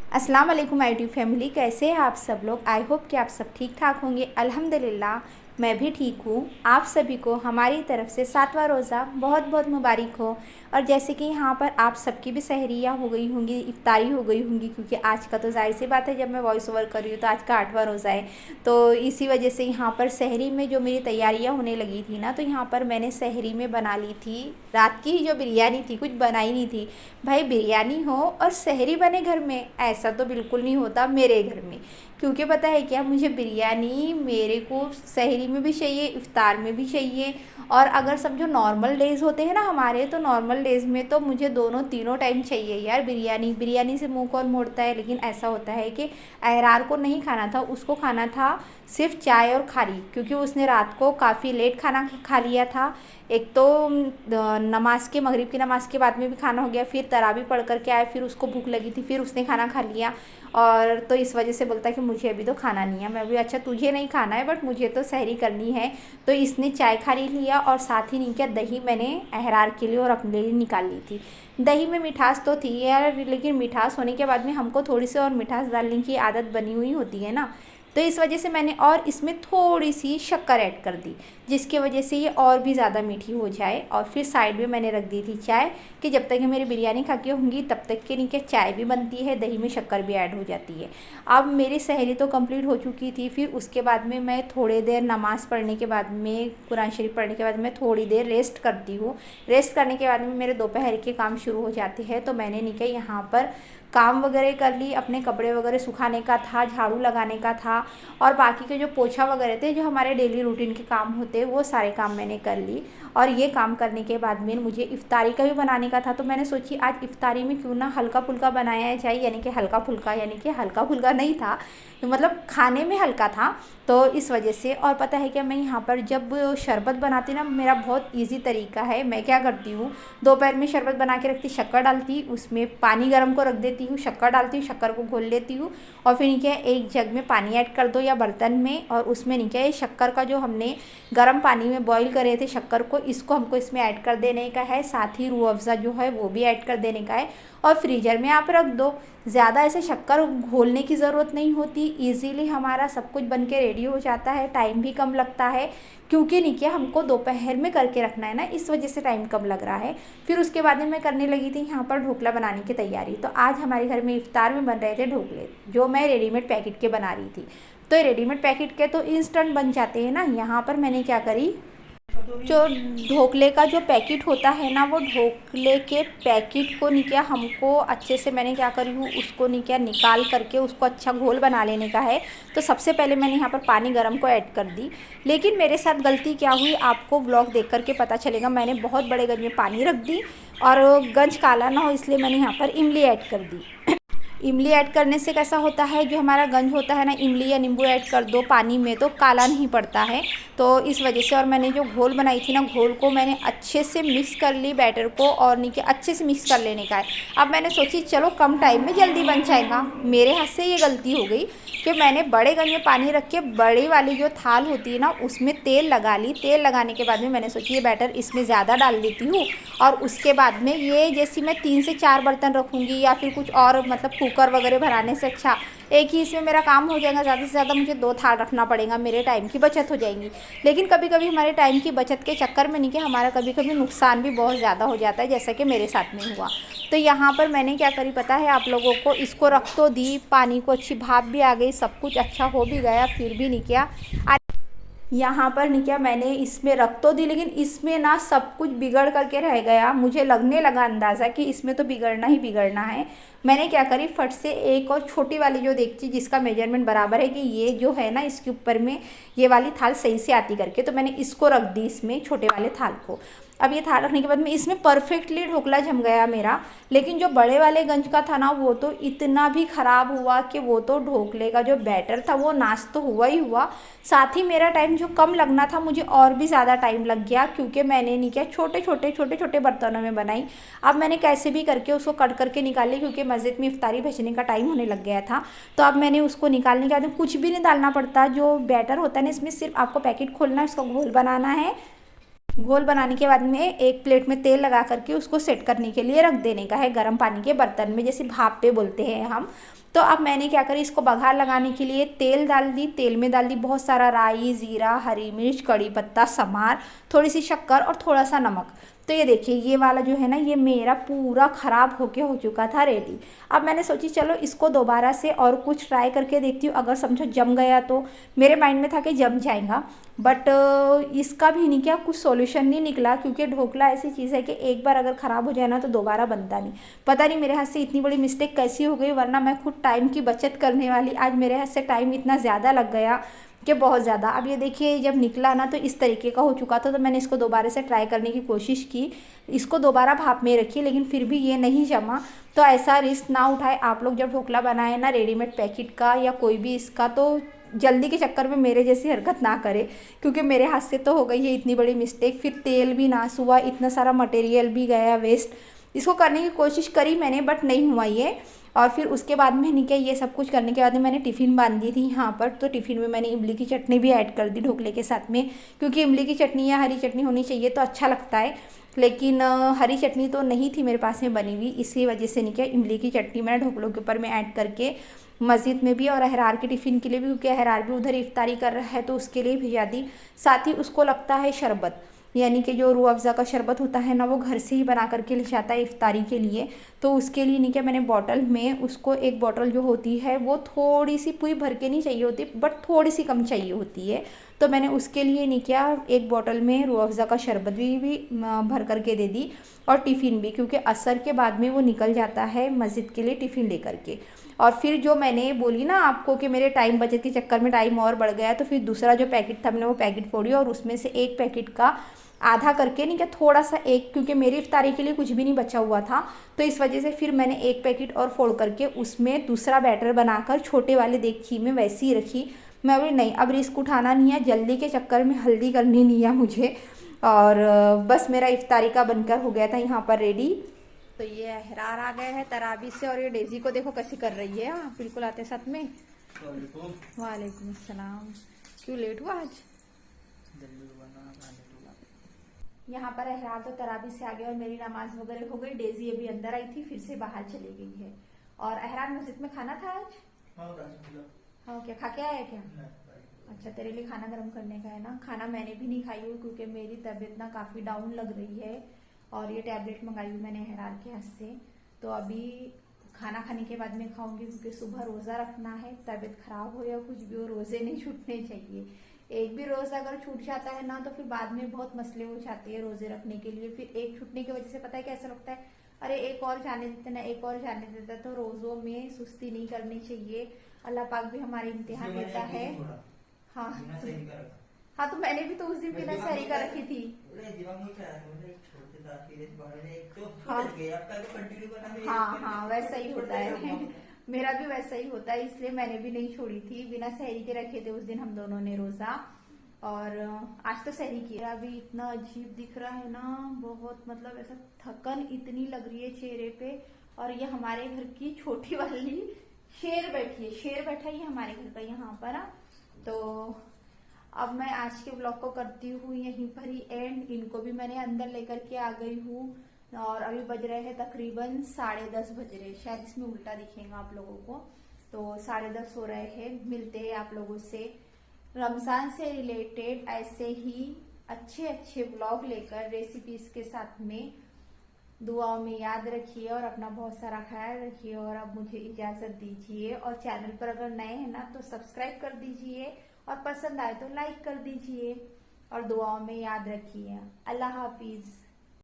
अस्सलाम वालेकुम my YouTube family, कैसे हैं आप सब लोग। आई होप कि आप सब ठीक ठाक होंगे। अल्हम्दुलिल्लाह मैं भी ठीक हूँ। आप सभी को हमारी तरफ से 7वां रोज़ा बहुत बहुत मुबारक हो। और जैसे कि यहाँ पर आप सबकी भी सहरियाँ हो गई होंगी, इफ्तारी हो गई होंगी, क्योंकि आज का तो जाहिर सी बात है जब मैं वॉइस ओवर कर रही हूँ तो आज का 8वां रोज़ा है। तो इसी वजह से यहाँ पर सहरी में जो मेरी तैयारियाँ होने लगी थी ना, तो यहाँ पर मैंने सहरी में बना ली थी रात की ही जो बिरयानी थी, कुछ बनाई नहीं थी। भाई बिरयानी हो और सहरी बने घर में, ऐसा तो बिल्कुल नहीं होता मेरे घर में। क्योंकि पता है क्या, मुझे बिरयानी मेरे को सहरी में भी चाहिए, इफ्तार में भी चाहिए। और अगर समझो नॉर्मल डेज़ होते हैं ना हमारे, तो नॉर्मल डेज़ में तो मुझे दोनों तीनों टाइम चाहिए यार बिरयानी। बिरयानी से मुंह कौन मोड़ता है। लेकिन ऐसा होता है कि अहरार को नहीं खाना था, उसको खाना था सिर्फ चाय और खारी, क्योंकि उसने रात को काफ़ी लेट खाना खा लिया था। एक तो नमाज के मगरिब की नमाज के बाद में भी खाना हो गया, फिर तरावी पढ़ करके आए, फिर उसको भूख लगी थी, फिर उसने खाना खा लिया। और तो इस वजह से बोलता है कि मुझे अभी तो खाना नहीं है। मैं भी अच्छा तुझे नहीं खाना है बट मुझे तो सहरी करनी है। तो इसने चाय खारी लिया और साथ ही नहीं क्या, दही मैंने अहरार के लिए और अपने लिए निकाल ली थी। दही में मिठास तो थी यार, लेकिन मिठास होने के बाद में हमको थोड़ी सी और मिठास डालने की आदत बनी हुई होती है ना। तो इस वजह से मैंने और इसमें थोड़ी सी शक्कर ऐड कर दी, जिसकी वजह से ये और भी ज़्यादा मीठी हो जाए। और फिर साइड में मैंने रख दी थी चाय, कि जब तक ये मेरी बिरयानी खा के होंगी तब तक के नीचे चाय भी बनती है, दही में शक्कर भी ऐड हो जाती है। अब मेरी सहरी तो कंप्लीट हो चुकी थी। फिर उसके बाद में मैं थोड़ी देर नमाज़ पढ़ने के बाद में, कुरान शरीफ पढ़ने के बाद में थोड़ी देर रेस्ट करती हूँ। रेस्ट करने के बाद में मेरे दोपहर के काम शुरू हो जाते हैं। तो मैंने नीचे यहाँ पर काम वगैरह कर ली, अपने कपड़े वगैरह सुखाने का था, झाड़ू लगाने का था, और बाकी के जो पोछा वगैरह थे, जो हमारे डेली रूटीन के काम होते हैं, वो सारे काम मैंने कर ली। और ये काम करने के बाद में मुझे इफ्तारी का भी बनाने का था। तो मैंने सोची आज इफ्तारी में क्यों ना हल्का फुल्का बनाया जाए, यानी कि हल्का फुल्का, यानी कि हल्का फुल्का नहीं था, तो मतलब खाने में हल्का था। तो इस वजह से, और पता है क्या, मैं यहाँ पर जब शरबत बनाती ना, मेरा बहुत ईजी तरीका है। मैं क्या करती हूँ, दोपहर में शरबत बना के रखती, शक्कर डालती, उसमें पानी गर्म को रख देती हूँ, शक्कर डालती हूँ, शक्कर को घोल लेती हूँ, और फिर नीचे एक जग में पानी ऐड कर दो या बर्तन में, और उसमें नीचे शक्कर का जो हमने गर्म पानी में बॉईल करे थे शक्कर को, इसको हमको इसमें ऐड कर देने का है। साथ ही रूह अफ़ज़ा जो है वो भी ऐड कर देने का है, और फ्रीजर में आप रख दो। ज़्यादा ऐसे शक्कर घोलने की ज़रूरत नहीं होती, इजीली हमारा सब कुछ बन के रेडी हो जाता है, टाइम भी कम लगता है। क्योंकि नहीं क्या, हमको दोपहर में करके रखना है ना, इस वजह से टाइम कम लग रहा है। फिर उसके बाद में मैं करने लगी थी यहाँ पर ढोकला बनाने की तैयारी। तो आज हमारे घर में इफ्तार में बन रहे थे ढोकले, जो मैं रेडीमेड पैकेट के बना रही थी। तो रेडीमेड पैकेट के तो इंस्टेंट बन जाते हैं ना। यहाँ पर मैंने क्या करी, जो ढोकले का जो पैकेट होता है ना, वो ढोकले के पैकेट को नहीं क्या, हमको अच्छे से मैंने क्या करी हूँ, उसको नहीं क्या निकाल करके उसको अच्छा घोल बना लेने का है। तो सबसे पहले मैंने यहाँ पर पानी गर्म को ऐड कर दी। लेकिन मेरे साथ गलती क्या हुई, आपको व्लॉग देख करके पता चलेगा। मैंने बहुत बड़े गंज में पानी रख दी, और गंज काला ना हो इसलिए मैंने यहाँ पर इमली ऐड कर दी। इमली ऐड करने से कैसा होता है, जो हमारा गंज होता है ना, इमली या नींबू ऐड कर दो पानी में तो काला नहीं पड़ता है। तो इस वजह से, और मैंने जो घोल बनाई थी ना, घोल को मैंने अच्छे से मिक्स कर ली बैटर को, और नीचे अच्छे से मिक्स कर लेने का है। अब मैंने सोची चलो कम टाइम में जल्दी बन जाएगा। मेरे हाथ से ये गलती हो गई कि मैंने बड़े गंज में पानी रख के बड़ी वाली जो थाल होती है ना, उसमें तेल लगा ली। तेल लगाने के बाद में मैंने सोची ये बैटर इसमें ज़्यादा डाल देती हूँ, और उसके बाद में ये जैसे मैं 3 से 4 बर्तन रखूँगी या फिर कुछ और, मतलब कुकर वगैरह भराने से अच्छा एक ही इसमें मेरा काम हो जाएगा। ज़्यादा से ज़्यादा मुझे 2 थाल रखना पड़ेगा, मेरे टाइम की बचत हो जाएगी। लेकिन कभी कभी हमारे टाइम की बचत के चक्कर में नहीं कि हमारा कभी कभी नुकसान भी बहुत ज़्यादा हो जाता है, जैसा कि मेरे साथ में हुआ। तो यहाँ पर मैंने क्या करी पता है आप लोगों को, इसको रख तो दी, पानी को अच्छी भाप भी आ गई, सब कुछ अच्छा हो भी गया, फिर भी नहीं किया यहाँ पर नहीं क्या, मैंने इसमें रख तो दी, लेकिन इसमें ना सब कुछ बिगड़ करके रह गया। मुझे लगने लगा अंदाज़ा कि इसमें तो बिगड़ना ही बिगड़ना है। मैंने क्या करी, फट से एक और छोटी वाली जो देखती जिसका मेजरमेंट बराबर है कि ये जो है ना इसके ऊपर में ये वाली थाल सही से आती करके, तो मैंने इसको रख दी इसमें, छोटे वाले थाल को। अब ये थाल रखने के बाद में इसमें परफेक्टली ढोकला जम गया मेरा। लेकिन जो बड़े वाले गंज का था ना, वो तो इतना भी ख़राब हुआ कि वो तो ढोकले का जो बैटर था वो नाश तो हुआ ही हुआ, साथ ही मेरा टाइम जो कम लगना था मुझे और भी ज़्यादा टाइम लग गया, क्योंकि मैंने नहीं किया, छोटे छोटे बर्तनों में बनाई। अब मैंने कैसे भी करके उसको कट करके निकाली, क्योंकि मस्जिद में इफ्तारी भेजने का टाइम होने लग गया था। तो अब मैंने उसको निकालने के बाद कुछ भी नहीं डालना पड़ता, जो बैटर होता है ना इसमें, सिर्फ आपको पैकेट खोलना है, उसका घोल बनाना है, घोल बनाने के बाद में एक प्लेट में तेल लगा करके उसको सेट करने के लिए रख देने का है गर्म पानी के बर्तन में, जैसे भाप पे बोलते हैं हम। तो अब मैंने क्या करी, इसको बघार लगाने के लिए तेल डाल दी। तेल में डाल दी बहुत सारा राई, ज़ीरा, हरी मिर्च, कड़ी पत्ता, समार, थोड़ी सी शक्कर और थोड़ा सा नमक। तो ये देखिए ये वाला जो है ना, ये मेरा पूरा ख़राब होके हो चुका था रेडी। अब मैंने सोची चलो इसको दोबारा से और कुछ ट्राई करके देखती हूँ, अगर समझो जम गया तो। मेरे माइंड में था कि जम जाएगा, बट इसका भी नहीं, क्या कुछ सॉल्यूशन नहीं निकला, क्योंकि ढोकला ऐसी चीज़ है कि एक बार अगर ख़राब हो जाए ना तो दोबारा बनता नहीं। पता नहीं मेरे हाथ से इतनी बड़ी मिस्टेक कैसी हो गई, वरना मैं खुद टाइम की बचत करने वाली, आज मेरे हाथ से टाइम इतना ज़्यादा लग गया कि बहुत ज़्यादा। अब ये देखिए जब निकला ना तो इस तरीके का हो चुका था। तो मैंने इसको दोबारा से ट्राई करने की कोशिश की, इसको दोबारा भाप में रखी, लेकिन फिर भी ये नहीं जमा। तो ऐसा रिस्क ना उठाए आप लोग जब ढोकला बनाए ना, रेडीमेड पैकेट का या कोई भी इसका, तो जल्दी के चक्कर में मेरे जैसी हरकत ना करे, क्योंकि मेरे हाथ से तो हो गई है इतनी बड़ी मिस्टेक। फिर तेल भी नाश हुआ, इतना सारा मटेरियल भी गया वेस्ट। इसको करने की कोशिश करी मैंने बट नहीं हुआ ये। और फिर उसके बाद में नहीं, क्या ये सब कुछ करने के बाद में मैंने टिफ़िन बांध दी थी यहाँ पर। तो टिफ़िन में मैंने इमली की चटनी भी ऐड कर दी ढोकले के साथ में, क्योंकि इमली की चटनी या हरी चटनी होनी चाहिए तो अच्छा लगता है। लेकिन हरी चटनी तो नहीं थी मेरे पास में बनी हुई, इसी वजह से नहीं, क्या इमली की चटनी मैंने ढोकलों के ऊपर में ऐड करके मस्जिद में भी और अहरार के टिफ़िन के लिए भी, क्योंकि अहरार भी उधर इफ्तारी कर रहा है तो उसके लिए भिजा दी। साथ ही उसको लगता है शरबत, यानी कि जो रूह अफ़ज़ा का शरबत होता है ना, वो घर से ही बना करके ले जाता है इफ्तारी के लिए। तो उसके लिए नहीं, क्या मैंने बॉटल में उसको, एक बॉटल जो होती है वो थोड़ी सी पूरी भर के नहीं चाहिए होती, बट थोड़ी सी कम चाहिए होती है। तो मैंने उसके लिए नहीं, क्या एक बॉटल में रूह अफ़ज़ा का शरबत भी भर करके दे दी, और टिफ़िन भी, क्योंकि असर के बाद में वो निकल जाता है मस्जिद के लिए टिफ़िन लेकर के। और फिर जो मैंने बोली ना आपको कि मेरे टाइम बचत के चक्कर में टाइम और बढ़ गया, तो फिर दूसरा जो पैकेट था मैंने वो पैकेट फोड़ी, और उसमें से एक पैकेट का आधा करके नहीं, क्या थोड़ा सा एक, क्योंकि मेरी इफ्तारी के लिए कुछ भी नहीं बचा हुआ था, तो इस वजह से फिर मैंने एक पैकेट और फोड़ करके उसमें दूसरा बैटर बनाकर छोटे वाले देगची में वैसी ही रखी। मैं बोली नहीं, अब रिस्क उठाना नहीं है, जल्दी के चक्कर में हल्दी करनी नहीं है मुझे। और बस मेरा इफ्तारी का बनकर हो गया था यहाँ पर रेडी। तो ये अहरार आ गए हैं तराबी से, और ये डेजी को देखो कैसी कर रही है, बिल्कुल आते साथ में। वालेकुम अस्सलाम। क्यों लेट हुआ आज? यहाँ पर अहरार तो तराबी से आ गए और मेरी नमाज वगैरह हो गई। डेजी अभी अंदर आई थी, फिर से बाहर चली गई है। और अहरार मस्जिद में खाना था आज? हाँ, क्या खा के आया क्या? अच्छा, तेरे लिए खाना गर्म करने का है ना। खाना मैंने भी नहीं खाई हूँ, क्योंकि मेरी तबीयत ना काफ़ी डाउन लग रही है, और ये टैबलेट मंगाई हुई मैंने अहरार के हाथ से। तो अभी खाना खाने के बाद में खाऊंगी, क्योंकि सुबह रोज़ा रखना है। तबीयत खराब हो या कुछ भी हो, रोज़े नहीं छूटने चाहिए। एक भी रोज़ा अगर छूट जाता है ना तो फिर बाद में बहुत मसले हो जाते हैं रोज़े रखने के लिए। फिर एक छूटने की वजह से पता है कैसा लगता है, अरे एक और जाने देते ना, एक और जाने देता। तो रोज़ों में सुस्ती नहीं करनी चाहिए। अल्लाह पाक भी हमारे इम्तिहान लेता है। हाँ हाँ, तो मैंने भी तो उस दिन बिना सहरी का रखी थी। हाँ हाँ, वैसा ही होता है मेरा भी वैसा ही होता है, इसलिए मैंने भी नहीं छोड़ी थी, बिना सहरी के रखे थे उस दिन हम दोनों ने रोजा। और आज तो सहरी किया। अभी इतना अजीब दिख रहा है ना, बहुत मतलब ऐसा थकन इतनी लग रही है चेहरे पे। और ये हमारे घर की छोटी वाली शेर बैठी है, शेर बैठा ही हमारे घर का यहाँ पर। तो अब मैं आज के ब्लॉग को करती हूँ यहीं पर ही एंड। इनको भी मैंने अंदर लेकर के आ गई हूँ, और अभी बज रहे हैं तकरीबन 10:30 बज रहे, शायद इसमें उल्टा दिखेगा आप लोगों को। तो 10:30 हो रहे हैं। मिलते हैं आप लोगों से रमजान से रिलेटेड ऐसे ही अच्छे अच्छे ब्लॉग लेकर, रेसिपीज के साथ में। दुआओं में याद रखिए और अपना बहुत सारा ख्याल रखिए। और अब मुझे इजाजत दीजिए, और चैनल पर अगर नए हैं ना तो सब्सक्राइब कर दीजिए, और पसंद आए तो लाइक कर दीजिए, और दुआओं में याद रखिए। अल्लाह हाफिज।